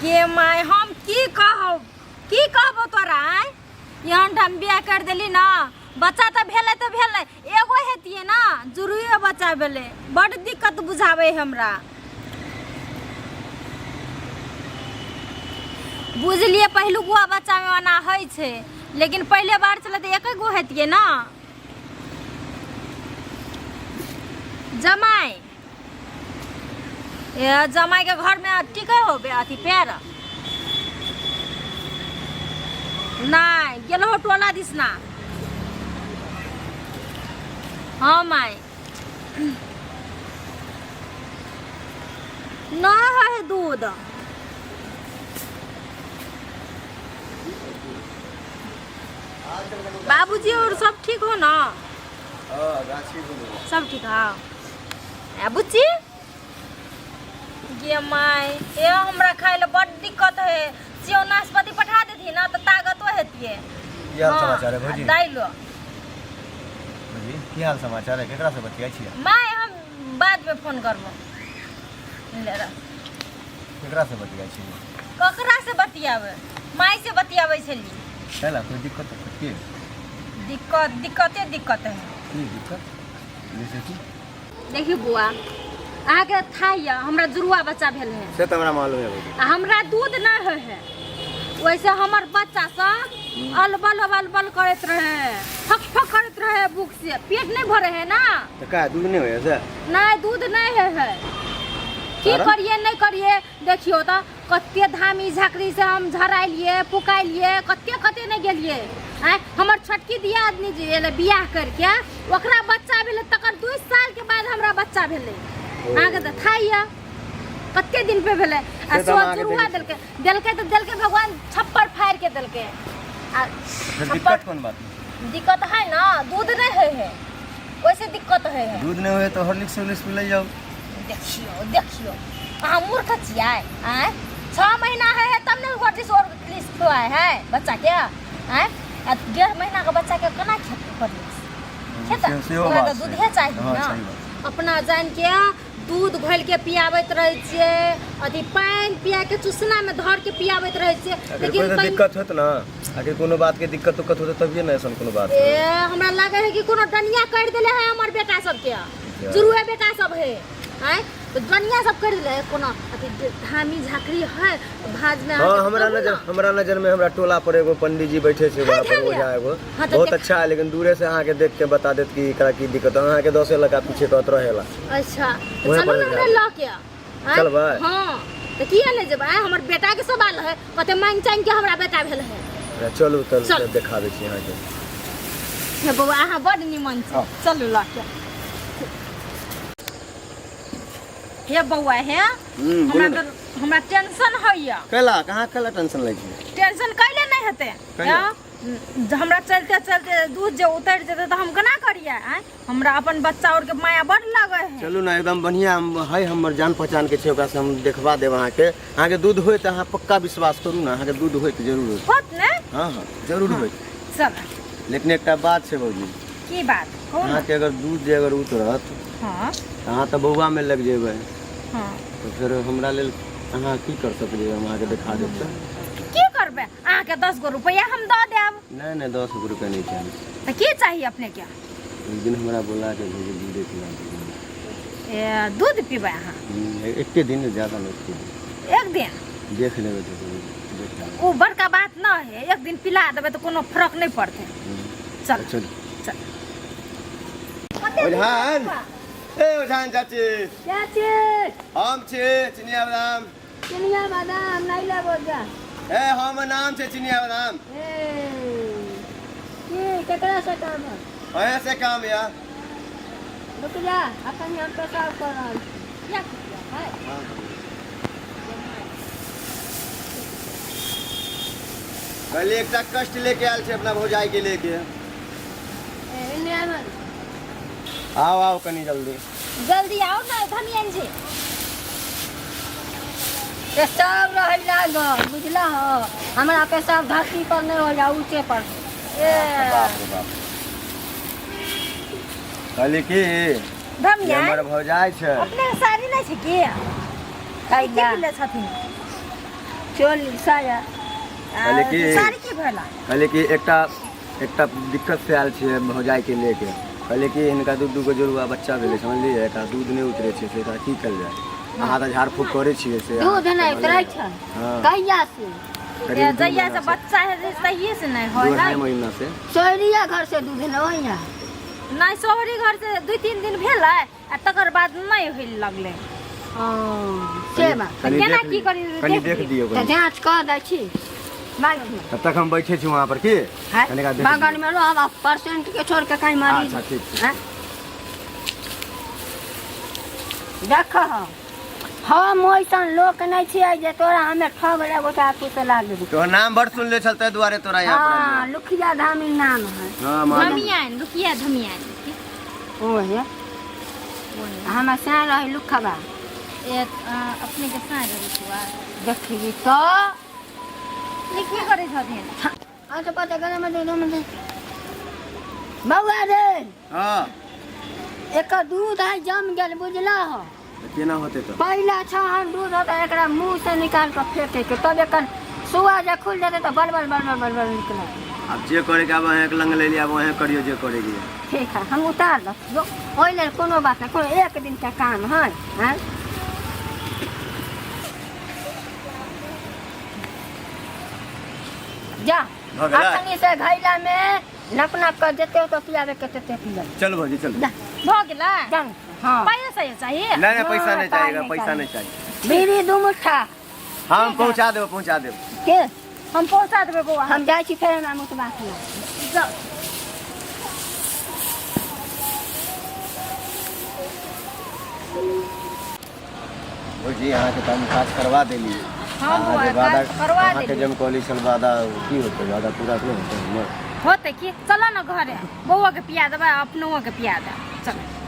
गे my हम की कहबो तोरा यहाँ हम बियाह कर देली ना बच्चा तो भेले एगो हेतिए ना जरूरी बच्चा भेले बड़ दिक्कत बुझावे हमरा बुझलिए पहलुकुआ बच्चा में ओना है छे लेकिन पहले बार चले तो एक गो हेतिए ना जमाई जमाई के घर में टिके हो अथी पैर नहीं गेल हो टोला दिसना हाँ माई न है दूध बाबूजी और सब ठीक हो ना सब ठीक है बुच्ची गे माई ये हमरा खाए ले बड़ दिक्कत है सेव नाशपाती पठा देती ना तो ताकतो हेतिए की हाल समाचार है भौजी दाइलो भौजी की हाल समाचार है केकरा से बतियाई छी माई हम बाद में फोन करबो ले रे केकरा से बतियाई छी ककरा से बतियावे माई से बतियावे छली चला कोई दिक्कत तो के दिक्कत है की दिक्कत जैसे कि देखी बुआ आगे था या हमरा जुड़वा बच्चा भेल है से तो हमरा मालूम है भौजी हमरा दूध ना है वैसे हमर बच्चा सब अलबल करत रहे फक करत रहे भूख से पेट नहीं भरे है ना तो का दूध नहीं होय से नहीं दूध नहीं है की करिए नहीं करिए देखियो तो कत्ते धामी झाकरी से हम झराइलिए पुकाइलिए कत्ते नहीं गेलिए हमर छोटकी दिया आदमी जे बियाह करके ओकरा बच्चा भेले तकर 2 साल के बाद हमरा बच्चा भेले आगे तो थाइया कत्ते दिन पे भेले आ सोचरुआ देलके तो भगवान छप्पर फाड़ के देलके आ दिक्कत कौन बात दिक्कत है ना दूध नहीं है वैसे दिक्कत है दूध नहीं होए तो हॉर्लिक्स ले जाओ देखियो अहाँ मूर्ख छियै आय 6 महीना है तब ने हॉर्लिक्स खुआए है बच्चा के आय 1.5 महीना का बच्चा के केना हॉर्लिक्स खेता तो दूध है चाहिए ना अपना जान के दूध घोल के पियाबैत रहे छिए अथी पानी पिया के चुसना में धर के पियाबैत रहे छिए लेकिन कोई दिक्कत होत ना आगे कोनो बात के दिक्कत होत तभी ना ऐसन कोनो बात हमरा लागे है कि कोनो डनिया कर देले है हमर बेटा सब के जुरुए बेटा सब है हैं तो डनिया सब कर देले है कोनो अथी धामी झाकरी है भाज में हां हमरा नजर में हमरा टोला पर एगो पंडित जी बैठे छे वहां पर हो जाएगो बहुत अच्छा है लेकिन दूरे से आके देख के बता देत कि एकरा की दिक्कत है आके 10 लगा पीछे कहत रहेला अच्छा चलो ना ला के चल भाई हां तो की ले जेबा हमर बेटा के सवाल है कते मांग चांग के हमरा बेटा भेल है चलू तब दिखा दे छी यहां के हे बउआ अहाँ बड़ निमन छी चलू ला के हे बउआ है हमरा टेंशन होइया कहाँ टेंशन लै छी टेंशन कैले नहीं हेते हमरा चलते दूध जे उतर जेते तो हम केना करिए हमरा अपन बच्चा और के माया बड़ लगे है चलू ना एकदम बढ़िया है हमर जान पहचान के छै ओकरा से हम देखबा देब अहाँ के दूध होय त अहाँ पक्का विश्वास करू ना अहाँ के दूध होय त जरूर होत ने हां जरूर होय चल लेकिन एकटा बात छै भौजी की बात अहाँ के अगर दूध जे अगर उतरत हां अहाँ त बौआ में लग जेबै हां तो फिर हमरा लेल अहाँ की कर सकलिए हम अहाँ के दिखा देब त की करबे अहाँ के 10 गो रुपया हम द देब नहीं 10 गो रुपया नहीं चाहिए त की चाहिए अपने के एक दिन हमरा बोला के भेजे दूध पिला ए दूध पीबे अहाँ एक दिन ज्यादा नहीं एक दिन देख लेबे तो वो बड़का बात ना है एक दिन पिला देबे तो कोनो फर्क नहीं पड़ते चल चल ओझान ए ओझान चाची हम छे चिनिया बादाम नहीं लेबो जा ए हम नाम छे चिनिया बादाम की केकरा से काम है ऐसे काम या रुक जा अपन हम तो काम कर रहल क्या है पहले एक कष्ट लेके आयल छे अपना भौजाई के लेके आओ कनी जल्दी आओ ना धमियन जी ये सब रह लागल बुझला हो हमरा के सब धरती पर नहीं हो जा ऊंचे पर बाप रे बाप कहली की धमिया हमर भौजाई छै अपने साड़ी नहीं छै के काई के ले छथिन चोली साया कहले कि साड़ी की भेला कहले कि एकटा दिक्कत से आयल छियै भौजाई के लेके कहले कि हिनका दू गो जोड़ुआ बच्चा भेलै समझलियै एकरा दूध नहि उतरै छै से एकरा की कयल जाय अहाँ तऽ झाड़ फूक करै छियै से दूध नहीं उतरै छै हाँ। कहिया से करीब दू जहिया महीना से बच्चा है तहिए से नहीं हो 2.5 महीना से सोहरिया घर से दूध नहीं होइया नहीं सोहरी घर से 2-3 दिन भेलै आ तकर बाद नहीं होय लगले से बात कनी केना देख की करी कनी देख दियौ तो जांच कर दै छी तब तक हम बैठे छी वहाँ पर की कनिका देख बगल में रहो अब परसेंट के छोड़ के कहीं मारी अच्छा ठीक छै देख हम ओइसन लोक नहीं छियै जे तोरा हमे ठग लेबो त तू से लाग देबो तोहर नाम बड़ सुनले छलते दुआरे तोरा यहाँ पर हाँ लुखिया धामी नाम है हां मालूम धमियान रुकिया धमियान ओ है हमें से रही लुखबा अपने के साथ रुकवा देखी तो लिखी करे छथिन अच्छा पता करे में दे बउआ रे हां एक दूध है जम गेल बुझला हो केना होते तो पहला छहन दूध होता है एकरा मुंह से निकाल के फेंके के तब एक सुआ जे खुल जाते तो बलबल निकला अब जे करे के अब अहाँ एक लंग ले लिया अब अहाँ करियो जे करे के ठीक है हम उतार दो ओइ लेल कोनो बात नहीं कोनो एक दिन का काम है हैं जा हो गेलै? अखनी से घैला में नप कर देते हो तो पियावे के तेते पिया चल भौजी चल जा भ गेला जा हां पैसा चाहिए नहीं पैसा नहीं हाँ, चाहिएगा नहीं पैसा चाहिए। नहीं चाहिए बीड़ी दू मुट्ठा हम पहुंचा देब के हम पहुंचा देबे बौआ हम जाई छी फेर हम मुत बात नहीं जाओ। भौजी अहाँ के काम काज करवा देली हाँ बौआ काज करवा अहाँ के देली जब कहली छल वादा की होते वादा पूरा नहीं होते हमर होते कि चलो ना घरे बौआ के पिया देबा अपनों के पिया दे चलो